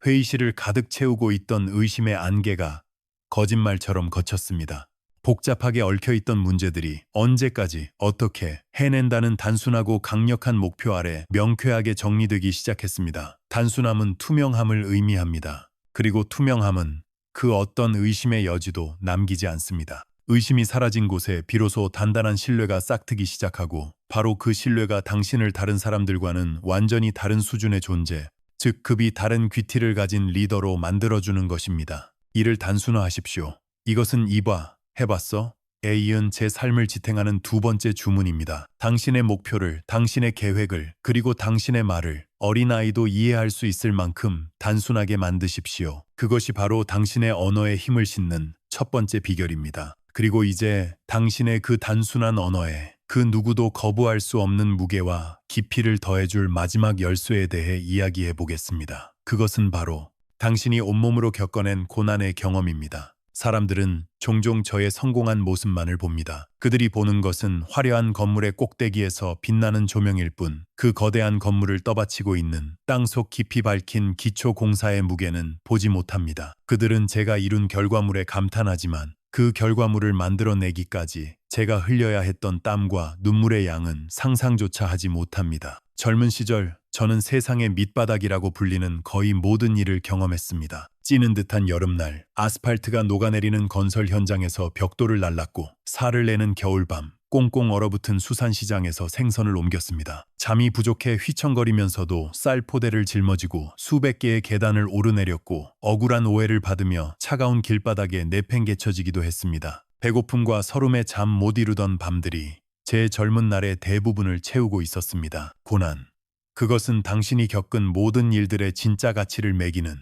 A: 회의실을 가득 채우고 있던 의심의 안개가 거짓말처럼 걷혔습니다. 복잡하게 얽혀있던 문제들이 언제까지 어떻게 해낸다는 단순하고 강력한 목표 아래 명쾌하게 정리되기 시작했습니다. 단순함은 투명함을 의미합니다. 그리고 투명함은 그 어떤 의심의 여지도 남기지 않습니다. 의심이 사라진 곳에 비로소 단단한 신뢰가 싹트기 시작하고, 바로 그 신뢰가 당신을 다른 사람들과는 완전히 다른 수준의 존재, 즉 급이 다른 귀티를 가진 리더로 만들어주는 것입니다. 이를 단순화하십시오. 이것은 이봐, 해봤어? 에 이은 제 삶을 지탱하는 두 번째 주문입니다. 당신의 목표를, 당신의 계획을, 그리고 당신의 말을 어린아이도 이해할 수 있을 만큼 단순하게 만드십시오. 그것이 바로 당신의 언어에 힘을 싣는 첫 번째 비결입니다. 그리고 이제 당신의 그 단순한 언어에 그 누구도 거부할 수 없는 무게와 깊이를 더해줄 마지막 열쇠에 대해 이야기해 보겠습니다. 그것은 바로 당신이 온몸으로 겪어낸 고난의 경험입니다. 사람들은 종종 저의 성공한 모습만을 봅니다. 그들이 보는 것은 화려한 건물의 꼭대기에서 빛나는 조명일 뿐, 그 거대한 건물을 떠받치고 있는 땅속 깊이 밝힌 기초 공사의 무게는 보지 못합니다. 그들은 제가 이룬 결과물에 감탄하지만 그 결과물을 만들어내기까지 제가 흘려야 했던 땀과 눈물의 양은 상상조차 하지 못합니다. 젊은 시절 저는 세상의 밑바닥이라고 불리는 거의 모든 일을 경험했습니다. 찌는 듯한 여름날, 아스팔트가 녹아내리는 건설 현장에서 벽돌을 날랐고, 살을 내는 겨울밤, 꽁꽁 얼어붙은 수산시장에서 생선을 옮겼습니다. 잠이 부족해 휘청거리면서도 쌀포대를 짊어지고 수백 개의 계단을 오르내렸고, 억울한 오해를 받으며 차가운 길바닥에 내팽개쳐지기도 했습니다. 배고픔과 서름에 잠 못 이루던 밤들이 제 젊은 날의 대부분을 채우고 있었습니다. 고난. 그것은 당신이 겪은 모든 일들의 진짜 가치를 매기는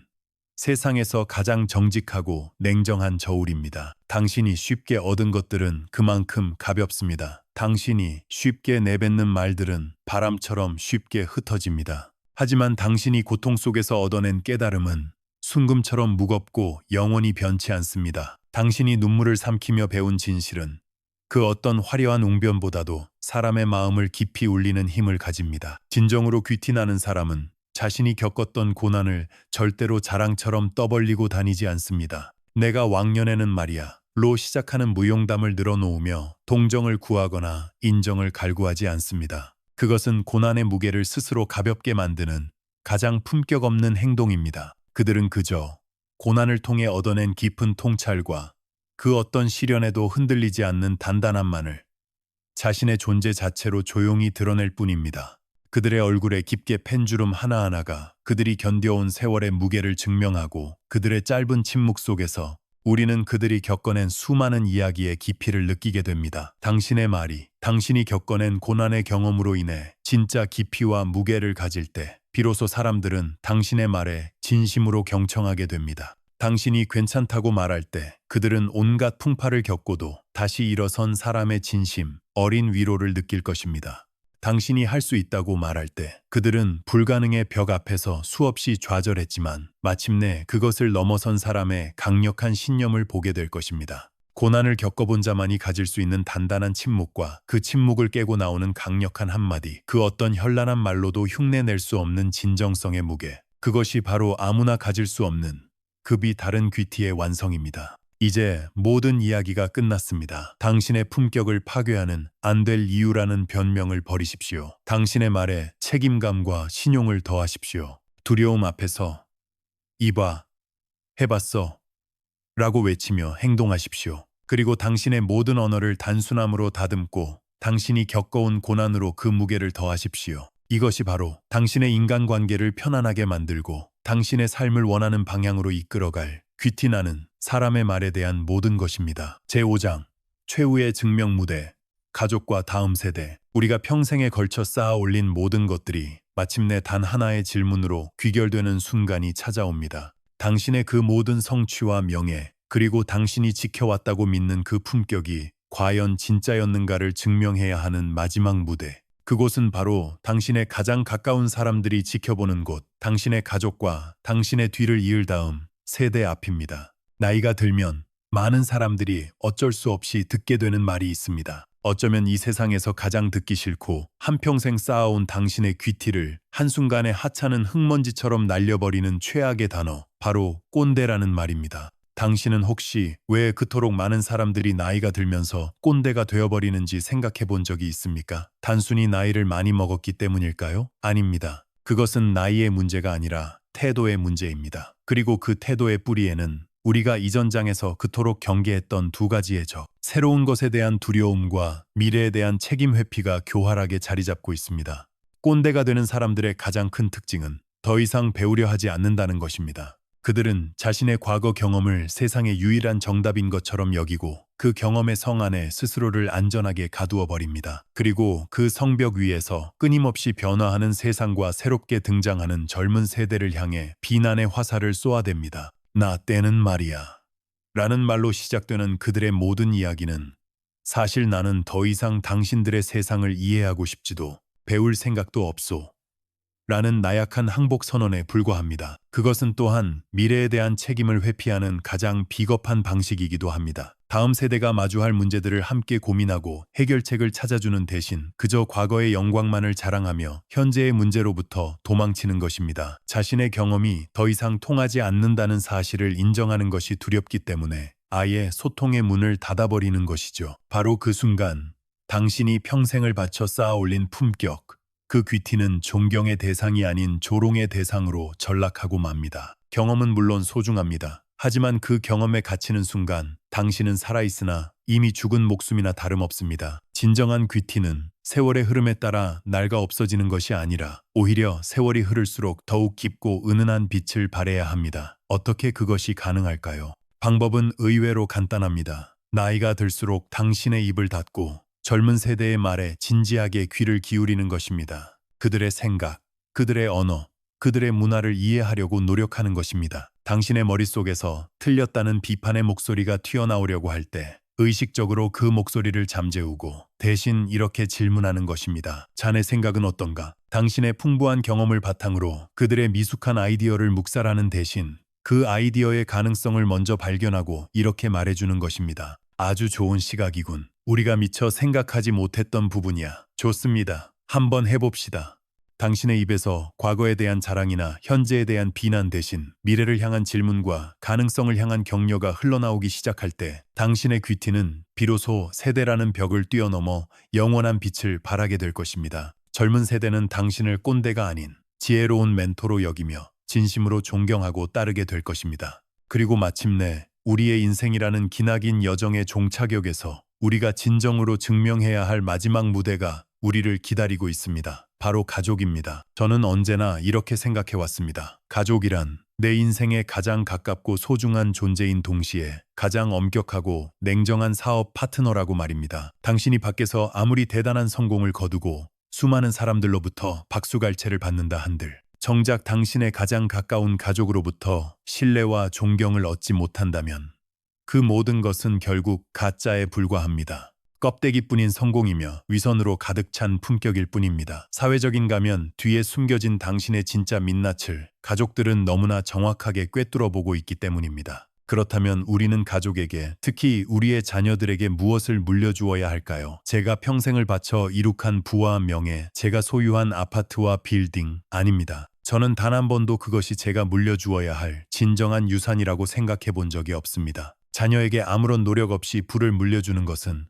A: 세상에서 가장 정직하고 냉정한 저울입니다. 당신이 쉽게 얻은 것들은 그만큼 가볍습니다. 당신이 쉽게 내뱉는 말들은 바람처럼 쉽게 흩어집니다. 하지만 당신이 고통 속에서 얻어낸 깨달음은 순금처럼 무겁고 영원히 변치 않습니다. 당신이 눈물을 삼키며 배운 진실은 그 어떤 화려한 웅변보다도 사람의 마음을 깊이 울리는 힘을 가집니다. 진정으로 귀티나는 사람은 자신이 겪었던 고난을 절대로 자랑처럼 떠벌리고 다니지 않습니다. 내가 왕년에는 말이야 로 시작하는 무용담을 늘어놓으며 동정을 구하거나 인정을 갈구하지 않습니다. 그것은 고난의 무게를 스스로 가볍게 만드는 가장 품격 없는 행동입니다. 그들은 그저 고난을 통해 얻어낸 깊은 통찰과 그 어떤 시련에도 흔들리지 않는 단단함만을 자신의 존재 자체로 조용히 드러낼 뿐입니다. 그들의 얼굴에 깊게 팬 주름 하나하나가 그들이 견뎌온 세월의 무게를 증명하고, 그들의 짧은 침묵 속에서 우리는 그들이 겪어낸 수많은 이야기의 깊이를 느끼게 됩니다. 당신의 말이 당신이 겪어낸 고난의 경험으로 인해 진짜 깊이와 무게를 가질 때 비로소 사람들은 당신의 말에 진심으로 경청하게 됩니다. 당신이 괜찮다고 말할 때 그들은 온갖 풍파를 겪고도 다시 일어선 사람의 진심, 어린 위로를 느낄 것입니다. 당신이 할 수 있다고 말할 때 그들은 불가능의 벽 앞에서 수없이 좌절했지만 마침내 그것을 넘어선 사람의 강력한 신념을 보게 될 것입니다. 고난을 겪어본 자만이 가질 수 있는 단단한 침묵과 그 침묵을 깨고 나오는 강력한 한마디, 그 어떤 현란한 말로도 흉내낼 수 없는 진정성의 무게, 그것이 바로 아무나 가질 수 없는 급이 다른 귀티의 완성입니다. 이제 모든 이야기가 끝났습니다. 당신의 품격을 파괴하는 안 될 이유라는 변명을 버리십시오. 당신의 말에 책임감과 신용을 더하십시오. 두려움 앞에서 이봐, 해봤어 라고 외치며 행동하십시오. 그리고 당신의 모든 언어를 단순함으로 다듬고 당신이 겪어온 고난으로 그 무게를 더하십시오. 이것이 바로 당신의 인간관계를 편안하게 만들고 당신의 삶을 원하는 방향으로 이끌어갈 귀티나는 사람의 말에 대한 모든 것입니다. 제5장 최후의 증명 무대. 가족과 다음 세대. 우리가 평생에 걸쳐 쌓아 올린 모든 것들이 마침내 단 하나의 질문으로 귀결되는 순간이 찾아옵니다. 당신의 그 모든 성취와 명예, 그리고 당신이 지켜왔다고 믿는 그 품격이 과연 진짜였는가를 증명해야 하는 마지막 무대. 그곳은 바로 당신의 가장 가까운 사람들이 지켜보는 곳, 당신의 가족과 당신의 뒤를 이을 다음 세대 앞입니다. 나이가 들면 많은 사람들이 어쩔 수 없이 듣게 되는 말이 있습니다. 어쩌면 이 세상에서 가장 듣기 싫고 한평생 쌓아온 당신의 귀티를 한순간에 하찮은 흙먼지처럼 날려버리는 최악의 단어, 바로 꼰대라는 말입니다. 당신은 혹시 왜 그토록 많은 사람들이 나이가 들면서 꼰대가 되어버리는지 생각해 본 적이 있습니까? 단순히 나이를 많이 먹었기 때문일까요? 아닙니다. 그것은 나이의 문제가 아니라 태도의 문제입니다. 그리고 그 태도의 뿌리에는 우리가 이전 장에서 그토록 경계했던 두 가지의 적, 새로운 것에 대한 두려움과 미래에 대한 책임 회피가 교활하게 자리 잡고 있습니다. 꼰대가 되는 사람들의 가장 큰 특징은 더 이상 배우려 하지 않는다는 것입니다. 그들은 자신의 과거 경험을 세상의 유일한 정답인 것처럼 여기고 그 경험의 성 안에 스스로를 안전하게 가두어 버립니다. 그리고 그 성벽 위에서 끊임없이 변화하는 세상과 새롭게 등장하는 젊은 세대를 향해 비난의 화살을 쏘아댑니다. 나 때는 말이야. 라는 말로 시작되는 그들의 모든 이야기는 사실 나는 더 이상 당신들의 세상을 이해하고 싶지도 배울 생각도 없소. 라는 나약한 항복 선언에 불과합니다. 그것은 또한 미래에 대한 책임을 회피하는 가장 비겁한 방식이기도 합니다. 다음 세대가 마주할 문제들을 함께 고민하고 해결책을 찾아주는 대신 그저 과거의 영광만을 자랑하며 현재의 문제로부터 도망치는 것입니다. 자신의 경험이 더 이상 통하지 않는다는 사실을 인정하는 것이 두렵기 때문에 아예 소통의 문을 닫아버리는 것이죠. 바로 그 순간 당신이 평생을 바쳐 쌓아 올린 품격, 그 귀티는 존경의 대상이 아닌 조롱의 대상으로 전락하고 맙니다. 경험은 물론 소중합니다. 하지만 그 경험에 갇히는 순간 당신은 살아있으나 이미 죽은 목숨이나 다름없습니다. 진정한 귀티는 세월의 흐름에 따라 낡아 없어지는 것이 아니라 오히려 세월이 흐를수록 더욱 깊고 은은한 빛을 발해야 합니다. 어떻게 그것이 가능할까요? 방법은 의외로 간단합니다. 나이가 들수록 당신의 입을 닫고 젊은 세대의 말에 진지하게 귀를 기울이는 것입니다. 그들의 생각, 그들의 언어, 그들의 문화를 이해하려고 노력하는 것입니다. 당신의 머릿속에서 틀렸다는 비판의 목소리가 튀어나오려고 할 때 의식적으로 그 목소리를 잠재우고 대신 이렇게 질문하는 것입니다. 자네 생각은 어떤가? 당신의 풍부한 경험을 바탕으로 그들의 미숙한 아이디어를 묵살하는 대신 그 아이디어의 가능성을 먼저 발견하고 이렇게 말해주는 것입니다. 아주 좋은 시각이군. 우리가 미처 생각하지 못했던 부분이야. 좋습니다. 한번 해봅시다. 당신의 입에서 과거에 대한 자랑이나 현재에 대한 비난 대신 미래를 향한 질문과 가능성을 향한 격려가 흘러나오기 시작할 때 당신의 귀티는 비로소 세대라는 벽을 뛰어넘어 영원한 빛을 발하게 될 것입니다. 젊은 세대는 당신을 꼰대가 아닌 지혜로운 멘토로 여기며 진심으로 존경하고 따르게 될 것입니다. 그리고 마침내 우리의 인생이라는 기나긴 여정의 종착역에서 우리가 진정으로 증명해야 할 마지막 무대가 우리를 기다리고 있습니다. 바로 가족입니다. 저는 언제나 이렇게 생각해 왔습니다. 가족이란 내 인생의 가장 가깝고 소중한 존재인 동시에 가장 엄격하고 냉정한 사업 파트너라고 말입니다. 당신이 밖에서 아무리 대단한 성공을 거두고 수많은 사람들로부터 박수갈채를 받는다 한들 정작 당신의 가장 가까운 가족으로부터 신뢰와 존경을 얻지 못한다면 그 모든 것은 결국 가짜에 불과합니다. 껍데기뿐인 성공이며 위선으로 가득 찬 품격일 뿐입니다. 사회적인 가면 뒤에 숨겨진 당신의 진짜 민낯을 가족들은 너무나 정확하게 꿰뚫어 보고 있기 때문입니다. 그렇다면 우리는 가족에게, 특히 우리의 자녀들에게 무엇을 물려주어야 할까요? 제가 평생을 바쳐 이룩한 부와 명예, 제가 소유한 아파트와 빌딩, 아닙니다. 저는 단 한 번도 그것이 제가 물려주어야 할 진정한 유산이라고 생각해 본 적이 없습니다. 자녀에게 아무런 노력 없이 부를 물려주는 것은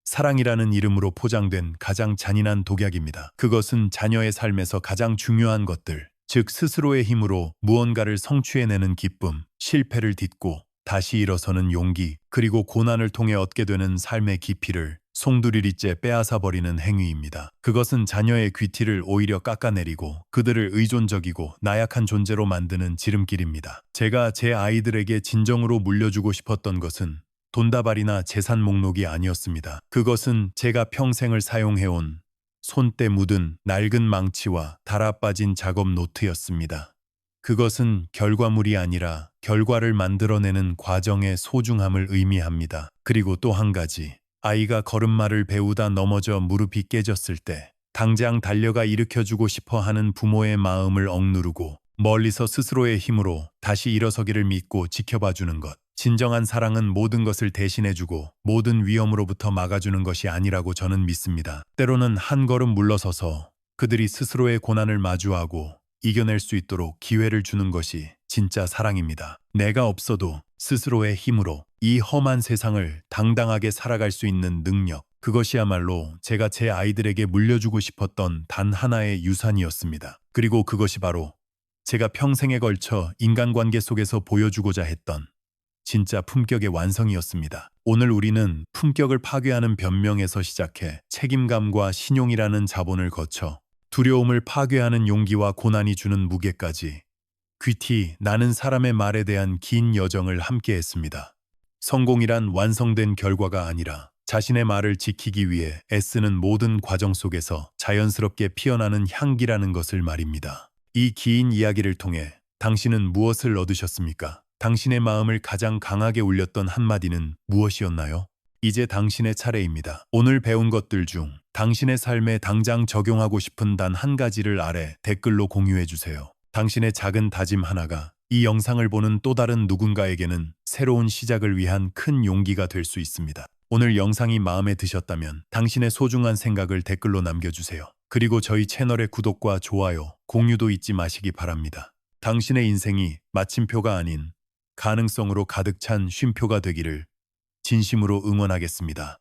A: 사랑이라는 이름으로 포장된 가장 잔인한 독약입니다. 그것은 자녀의 삶에서 가장 중요한 것들, 즉 스스로의 힘으로 무언가를 성취해내는 기쁨, 실패를 딛고 다시 일어서는 용기, 그리고 고난을 통해 얻게 되는 삶의 깊이를 송두리째 빼앗아버리는 행위입니다. 그것은 자녀의 귀티를 오히려 깎아내리고 그들을 의존적이고 나약한 존재로 만드는 지름길입니다. 제가 제 아이들에게 진정으로 물려주고 싶었던 것은 돈다발이나 재산 목록이 아니었습니다. 그것은 제가 평생을 사용해온 손때 묻은 낡은 망치와 달아빠진 작업 노트였습니다. 그것은 결과물이 아니라 결과를 만들어내는 과정의 소중함을 의미합니다. 그리고 또 한 가지, 아이가 걸음마를 배우다 넘어져 무릎이 깨졌을 때 당장 달려가 일으켜주고 싶어 하는 부모의 마음을 억누르고 멀리서 스스로의 힘으로 다시 일어서기를 믿고 지켜봐주는 것. 진정한 사랑은 모든 것을 대신해주고 모든 위험으로부터 막아주는 것이 아니라고 저는 믿습니다. 때로는 한 걸음 물러서서 그들이 스스로의 고난을 마주하고 이겨낼 수 있도록 기회를 주는 것이 진짜 사랑입니다. 내가 없어도 스스로의 힘으로 이 험한 세상을 당당하게 살아갈 수 있는 능력, 그것이야말로 제가 제 아이들에게 물려주고 싶었던 단 하나의 유산이었습니다. 그리고 그것이 바로 제가 평생에 걸쳐 인간관계 속에서 보여주고자 했던 진짜 품격의 완성이었습니다. 오늘 우리는 품격을 파괴하는 변명에서 시작해 책임감과 신용이라는 자본을 거쳐 두려움을 파괴하는 용기와 고난이 주는 무게까지 귀티 나는 사람의 말에 대한 긴 여정을 함께 했습니다. 성공이란 완성된 결과가 아니라 자신의 말을 지키기 위해 애쓰는 모든 과정 속에서 자연스럽게 피어나는 향기라는 것을 말입니다. 이 긴 이야기를 통해 당신은 무엇을 얻으셨습니까? 당신의 마음을 가장 강하게 울렸던 한마디는 무엇이었나요? 이제 당신의 차례입니다. 오늘 배운 것들 중 당신의 삶에 당장 적용하고 싶은 단 한 가지를 아래 댓글로 공유해 주세요. 당신의 작은 다짐 하나가 이 영상을 보는 또 다른 누군가에게는 새로운 시작을 위한 큰 용기가 될 수 있습니다. 오늘 영상이 마음에 드셨다면 당신의 소중한 생각을 댓글로 남겨주세요. 그리고 저희 채널의 구독과 좋아요, 공유도 잊지 마시기 바랍니다. 당신의 인생이 마침표가 아닌 가능성으로 가득 찬 쉼표가 되기를 진심으로 응원하겠습니다.